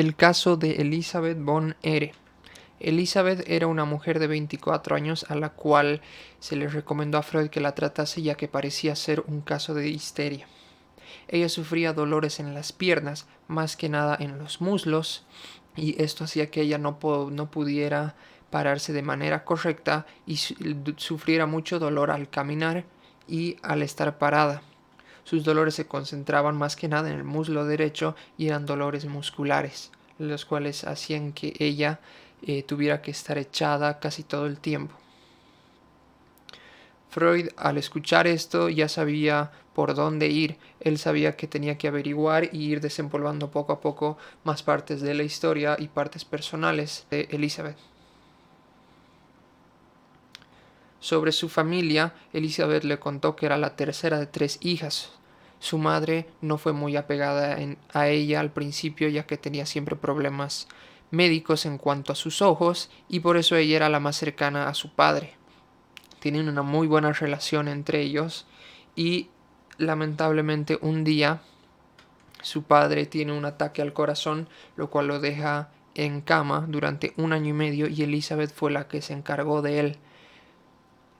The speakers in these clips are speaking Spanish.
El caso de Elisabeth von Ehre. Elisabeth era una mujer de 24 años a la cual se le recomendó a Freud que la tratase ya que parecía ser un caso de histeria. Ella sufría dolores en las piernas, más que nada en los muslos, y esto hacía que ella no pudiera pararse de manera correcta y sufriera mucho dolor al caminar y al estar parada. Sus dolores se concentraban más que nada en el muslo derecho y eran dolores musculares, los cuales hacían que ella tuviera que estar echada casi todo el tiempo. Freud, al escuchar esto, ya sabía por dónde ir. Él sabía que tenía que averiguar y ir desempolvando poco a poco más partes de la historia y partes personales de Elisabeth. Sobre su familia, Elisabeth le contó que era la tercera de 3 hijas. Su madre no fue muy apegada a ella al principio, ya que tenía siempre problemas médicos en cuanto a sus ojos, y por eso ella era la más cercana a su padre. Tienen una muy buena relación entre ellos y lamentablemente un día su padre tiene un ataque al corazón, lo cual lo deja en cama durante 1 año y medio, y Elisabeth fue la que se encargó de él.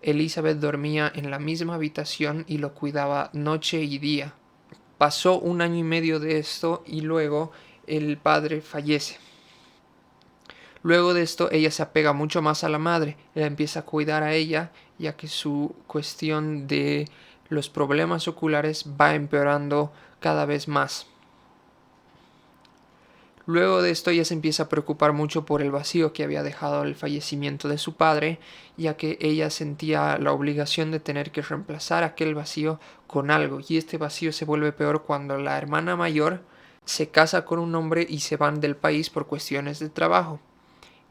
Elisabeth dormía en la misma habitación y lo cuidaba noche y día. Pasó 1 año y medio de esto y luego el padre fallece. Luego de esto ella se apega mucho más a la madre, ella empieza a cuidar a ella, ya que su cuestión de los problemas oculares va empeorando cada vez más. Luego de esto ella se empieza a preocupar mucho por el vacío que había dejado el fallecimiento de su padre, ya que ella sentía la obligación de tener que reemplazar aquel vacío con algo, y este vacío se vuelve peor cuando la hermana mayor se casa con un hombre y se van del país por cuestiones de trabajo.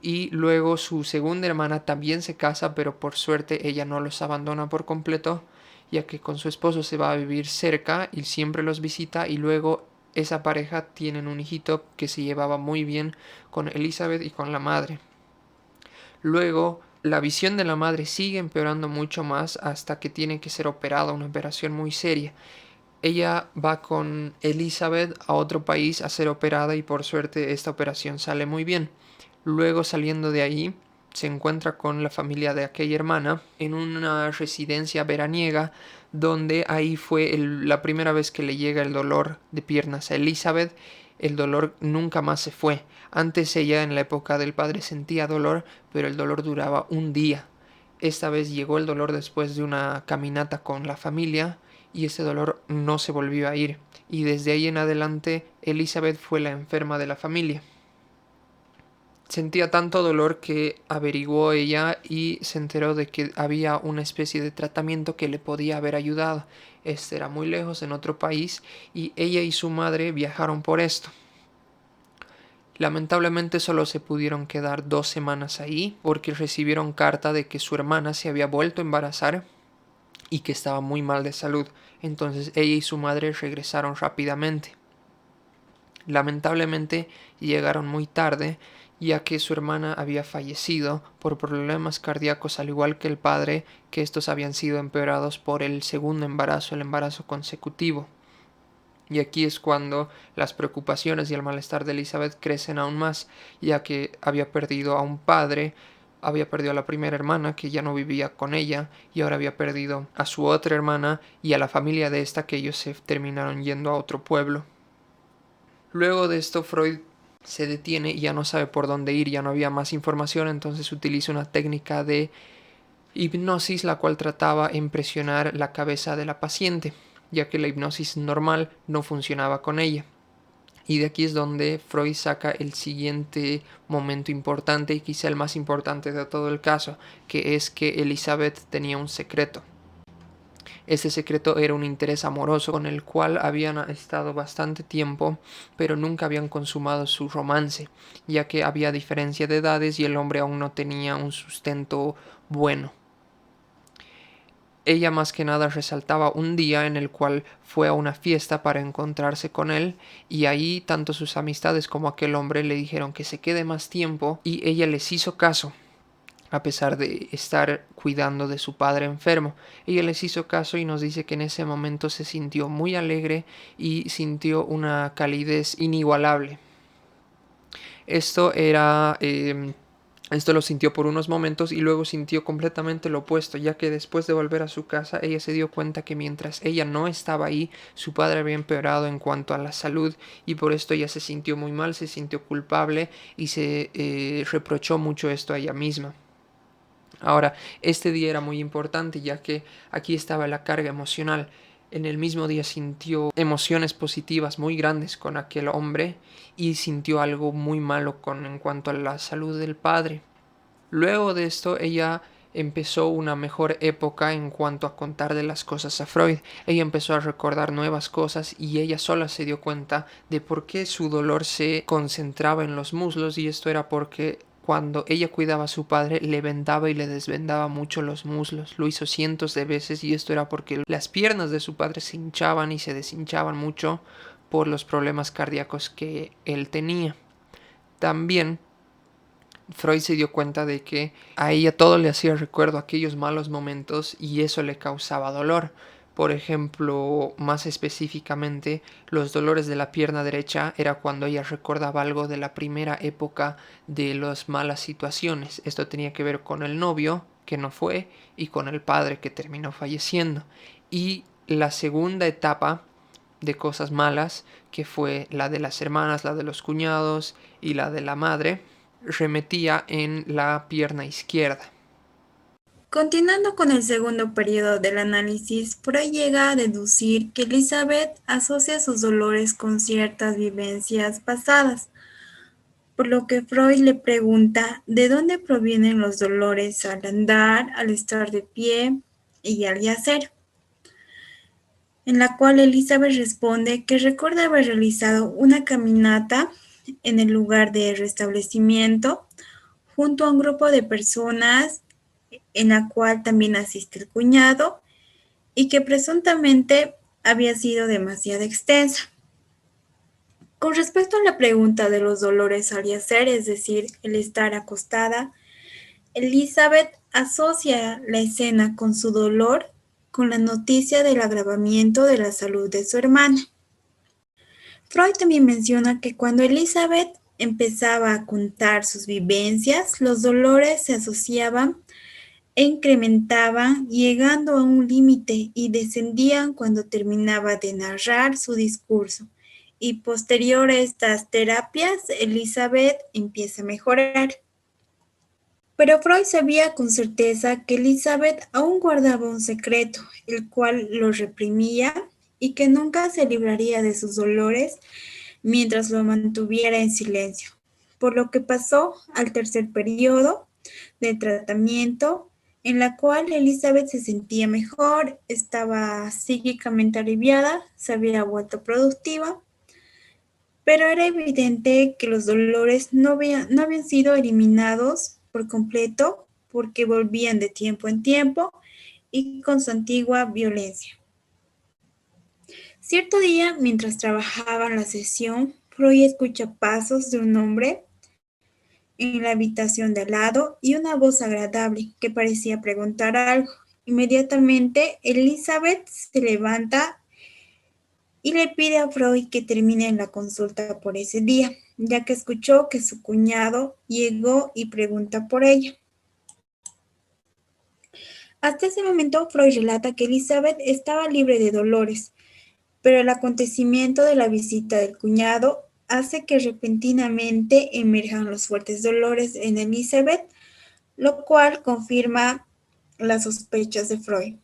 Y luego su segunda hermana también se casa, pero por suerte ella no los abandona por completo, ya que con su esposo se va a vivir cerca y siempre los visita, y luego esa pareja tienen un hijito que se llevaba muy bien con Elisabeth y con la madre. Luego la visión de la madre sigue empeorando mucho más hasta que tiene que ser operada, una operación muy seria. Ella va con Elisabeth a otro país a ser operada y por suerte esta operación sale muy bien. Luego, saliendo de ahí, se encuentra con la familia de aquella hermana en una residencia veraniega, donde ahí fue la primera vez que le llega el dolor de piernas a Elisabeth. El dolor nunca más se fue. Antes ella en la época del padre sentía dolor, pero el dolor duraba un día. Esta vez llegó el dolor después de una caminata con la familia y ese dolor no se volvió a ir. Y desde ahí en adelante Elisabeth fue la enferma de la familia. Sentía tanto dolor que averiguó ella y se enteró de que había una especie de tratamiento que le podía haber ayudado. Este era muy lejos, en otro país, y ella y su madre viajaron por esto. Lamentablemente solo se pudieron quedar 2 semanas ahí porque recibieron carta de que su hermana se había vuelto a embarazar y que estaba muy mal de salud. Entonces ella y su madre regresaron rápidamente. Lamentablemente llegaron muy tarde, ya que su hermana había fallecido por problemas cardíacos, al igual que el padre, que estos habían sido empeorados por el segundo embarazo, el embarazo consecutivo. Y aquí es cuando las preocupaciones y el malestar de Elisabeth crecen aún más, ya que había perdido a un padre, había perdido a la primera hermana que ya no vivía con ella, y ahora había perdido a su otra hermana y a la familia de esta, que ellos se terminaron yendo a otro pueblo. Luego de esto Freud se detiene y ya no sabe por dónde ir, ya no había más información, entonces utiliza una técnica de hipnosis, la cual trataba de impresionar la cabeza de la paciente, ya que la hipnosis normal no funcionaba con ella. Y de aquí es donde Freud saca el siguiente momento importante, y quizá el más importante de todo el caso, que es que Elisabeth tenía un secreto. Este secreto era un interés amoroso con el cual habían estado bastante tiempo, pero nunca habían consumado su romance, ya que había diferencia de edades y el hombre aún no tenía un sustento bueno. Ella más que nada resaltaba un día en el cual fue a una fiesta para encontrarse con él, y ahí tanto sus amistades como aquel hombre le dijeron que se quede más tiempo, y ella les hizo caso. A pesar de estar cuidando de su padre enfermo, ella les hizo caso y nos dice que en ese momento se sintió muy alegre y sintió una calidez inigualable. Esto era... esto lo sintió por unos momentos y luego sintió completamente lo opuesto, ya que después de volver a su casa ella se dio cuenta que mientras ella no estaba ahí, su padre había empeorado en cuanto a la salud y por esto ella se sintió muy mal, se sintió culpable y se reprochó mucho esto a ella misma. Ahora, este día era muy importante ya que aquí estaba la carga emocional. En el mismo día sintió emociones positivas muy grandes con aquel hombre y sintió algo muy malo en cuanto a la salud del padre. Luego de esto ella empezó una mejor época en cuanto a contar de las cosas a Freud. Ella empezó a recordar nuevas cosas y ella sola se dio cuenta de por qué su dolor se concentraba en los muslos, y esto era porque cuando ella cuidaba a su padre le vendaba y le desvendaba mucho los muslos. Lo hizo cientos de veces y esto era porque las piernas de su padre se hinchaban y se deshinchaban mucho por los problemas cardíacos que él tenía. También Freud se dio cuenta de que a ella todo le hacía recuerdo a aquellos malos momentos y eso le causaba dolor. Por ejemplo, más específicamente, los dolores de la pierna derecha era cuando ella recordaba algo de la primera época de las malas situaciones. Esto tenía que ver con el novio, que no fue, y con el padre, que terminó falleciendo. Y la segunda etapa de cosas malas, que fue la de las hermanas, la de los cuñados y la de la madre, remetía en la pierna izquierda. Continuando con el segundo periodo del análisis, Freud llega a deducir que Elizabeth asocia sus dolores con ciertas vivencias pasadas, por lo que Freud le pregunta de dónde provienen los dolores al andar, al estar de pie y al yacer, en la cual Elizabeth responde que recuerda haber realizado una caminata en el lugar de restablecimiento junto a un grupo de personas en la cual también asiste el cuñado y que presuntamente había sido demasiado extensa. Con respecto a la pregunta de los dolores al yacer, es decir, el estar acostada, Elizabeth asocia la escena con su dolor con la noticia del agravamiento de la salud de su hermana. Freud también menciona que cuando Elizabeth empezaba a contar sus vivencias, los dolores se asociaban e incrementaban llegando a un límite y descendían cuando terminaba de narrar su discurso. Y posterior a estas terapias, Elizabeth empieza a mejorar. Pero Freud sabía con certeza que Elizabeth aún guardaba un secreto, el cual lo reprimía y que nunca se libraría de sus dolores mientras lo mantuviera en silencio, por lo que pasó al tercer periodo del tratamiento, en la cual Elizabeth se sentía mejor, estaba psíquicamente aliviada, se había vuelto productiva, pero era evidente que los dolores no habían sido eliminados por completo porque volvían de tiempo en tiempo y con su antigua violencia. Cierto día, mientras trabajaba en la sesión, Freud escucha pasos de un hombre en la habitación de al lado y una voz agradable que parecía preguntar algo. Inmediatamente, Elizabeth se levanta y le pide a Freud que termine la consulta por ese día, ya que escuchó que su cuñado llegó y pregunta por ella. Hasta ese momento, Freud relata que Elizabeth estaba libre de dolores, pero el acontecimiento de la visita del cuñado hace que repentinamente emerjan los fuertes dolores en Elizabeth, lo cual confirma las sospechas de Freud.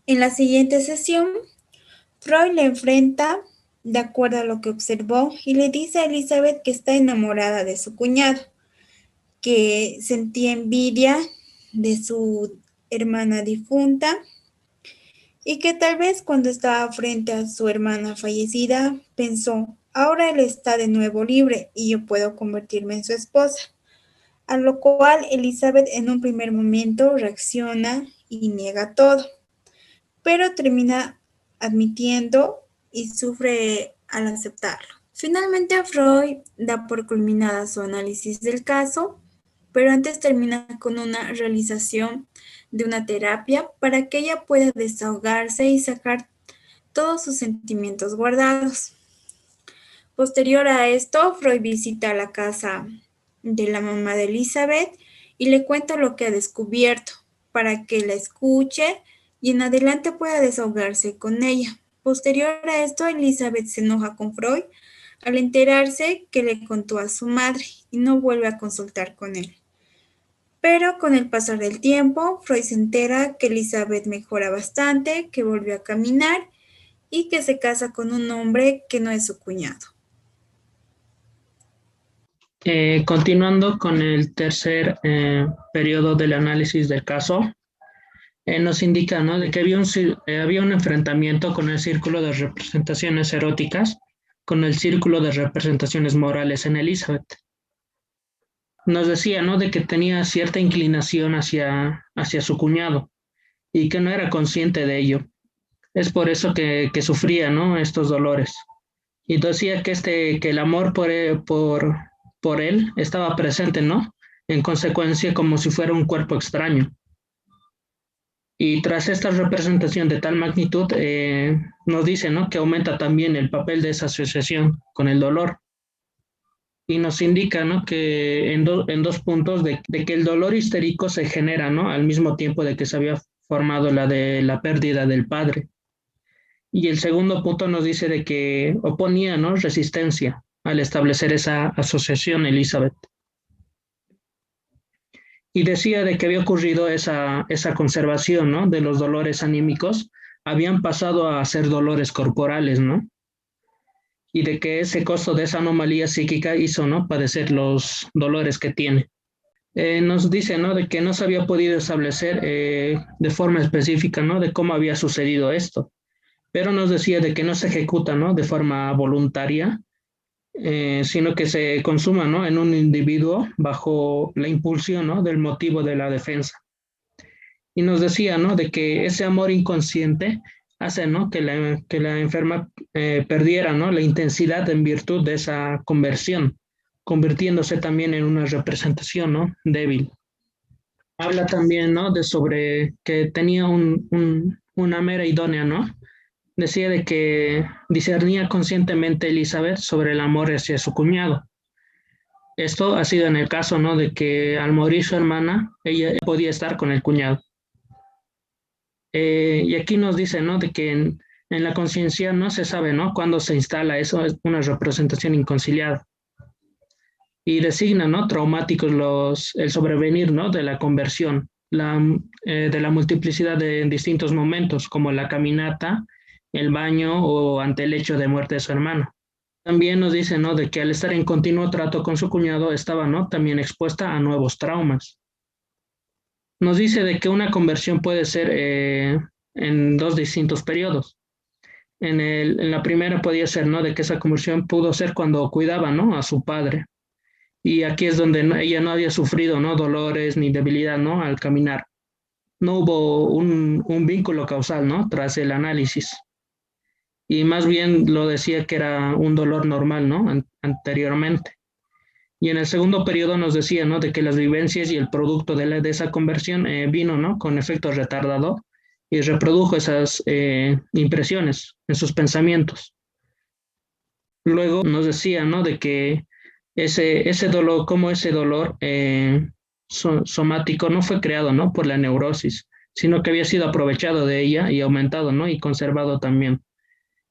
En la siguiente sesión, Freud le enfrenta de acuerdo a lo que observó y le dice a Elizabeth que está enamorada de su cuñado, que sentía envidia de su hermana difunta y que tal vez cuando estaba frente a su hermana fallecida pensó, ahora él está de nuevo libre y yo puedo convertirme en su esposa. A lo cual Elizabeth en un primer momento reacciona y niega todo, pero termina admitiendo y sufre al aceptarlo. Finalmente Freud da por culminada su análisis del caso, pero antes termina con una realización de una terapia para que ella pueda desahogarse y sacar todos sus sentimientos guardados. Posterior a esto, Freud visita la casa de la mamá de Elizabeth y le cuenta lo que ha descubierto para que la escuche y en adelante pueda desahogarse con ella. Posterior a esto, Elizabeth se enoja con Freud al enterarse que le contó a su madre y no vuelve a consultar con él. Pero con el pasar del tiempo, Freud se entera que Elizabeth mejora bastante, que volvió a caminar y que se casa con un hombre que no es su cuñado. Continuando con el tercer periodo del análisis del caso, nos indica, ¿no?, de que había un enfrentamiento con el círculo de representaciones eróticas, con el círculo de representaciones morales en Elizabeth. Nos decía, ¿no?, de que tenía cierta inclinación hacia su cuñado y que no era consciente de ello. Es por eso que sufría, ¿no?, estos dolores. Y decía que el amor por él estaba presente, ¿no? En consecuencia, como si fuera un cuerpo extraño. Y tras esta representación de tal magnitud, nos dice, ¿no?, que aumenta también el papel de esa asociación con el dolor. Y nos indica, ¿no?, que en dos puntos de que el dolor histérico se genera, ¿no?, al mismo tiempo de que se había formado la de la pérdida del padre. Y el segundo punto nos dice de que oponía, ¿no?, resistencia al establecer esa asociación Elizabeth. Y decía de que había ocurrido esa conservación, ¿no?, de los dolores anímicos, habían pasado a ser dolores corporales, ¿no? Y de que ese costo de esa anomalía psíquica hizo, ¿no?, padecer los dolores que tiene. Nos dice, ¿no?, de que no se había podido establecer de forma específica, ¿no?, de cómo había sucedido esto, pero nos decía de que no se ejecuta, ¿no?, de forma voluntaria, sino que se consuma, ¿no?, en un individuo bajo la impulsión, ¿no?, del motivo de la defensa. Y nos decía, ¿no?, de que ese amor inconsciente hace, ¿no?, que la enferma perdiera, ¿no?, la intensidad en virtud de esa conversión, convirtiéndose también en una representación, ¿no?, débil. Habla también, ¿no?, de sobre que tenía una mera idónea, ¿no? Decía de que discernía conscientemente Elizabeth sobre el amor hacia su cuñado. Esto ha sido en el caso, ¿no?, de que al morir su hermana, ella podía estar con el cuñado. Y aquí nos dice, ¿no?, de que en la conciencia no se sabe, ¿no?, cuándo se instala eso, es una representación inconciliada. Y designa, ¿no?, traumáticos el sobrevenir, ¿no?, de la conversión, de la multiplicidad de distintos momentos, como la caminata, el baño o ante el hecho de muerte de su hermano. También nos dice, ¿no?, de que al estar en continuo trato con su cuñado estaba, ¿no?, también expuesta a nuevos traumas. Nos dice de que una conversión puede ser en dos distintos periodos. En la primera podía ser, ¿no?, de que esa conversión pudo ser cuando cuidaba, ¿no?, a su padre. Y aquí es donde ella no había sufrido, ¿no?, dolores ni debilidad, ¿no?, al caminar. No hubo un vínculo causal, ¿no?, tras el análisis. Y más bien lo decía que era un dolor normal, ¿no?, anteriormente. Y en el segundo periodo nos decía, ¿no?, de que las vivencias y el producto de esa conversión vino, ¿no?, con efecto retardado y reprodujo esas impresiones en sus pensamientos. Luego nos decía, ¿no?, de que ese dolor, como ese dolor somático no fue creado, ¿no?, por la neurosis, sino que había sido aprovechado de ella y aumentado, ¿no?, y conservado también.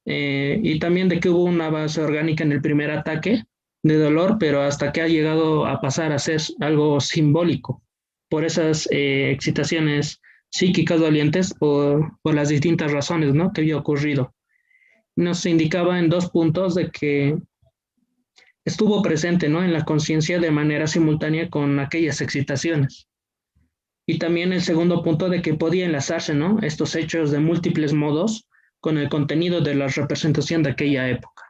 Y también de que hubo una base orgánica en el primer ataque de dolor, pero hasta que ha llegado a pasar a ser algo simbólico por esas excitaciones psíquicas dolientes por las distintas razones, ¿no?, que había ocurrido. Nos indicaba en dos puntos de que estuvo presente, ¿no?, en la conciencia de manera simultánea con aquellas excitaciones. Y también el segundo punto de que podía enlazarse, ¿no?, estos hechos de múltiples modos con el contenido de la representación de aquella época.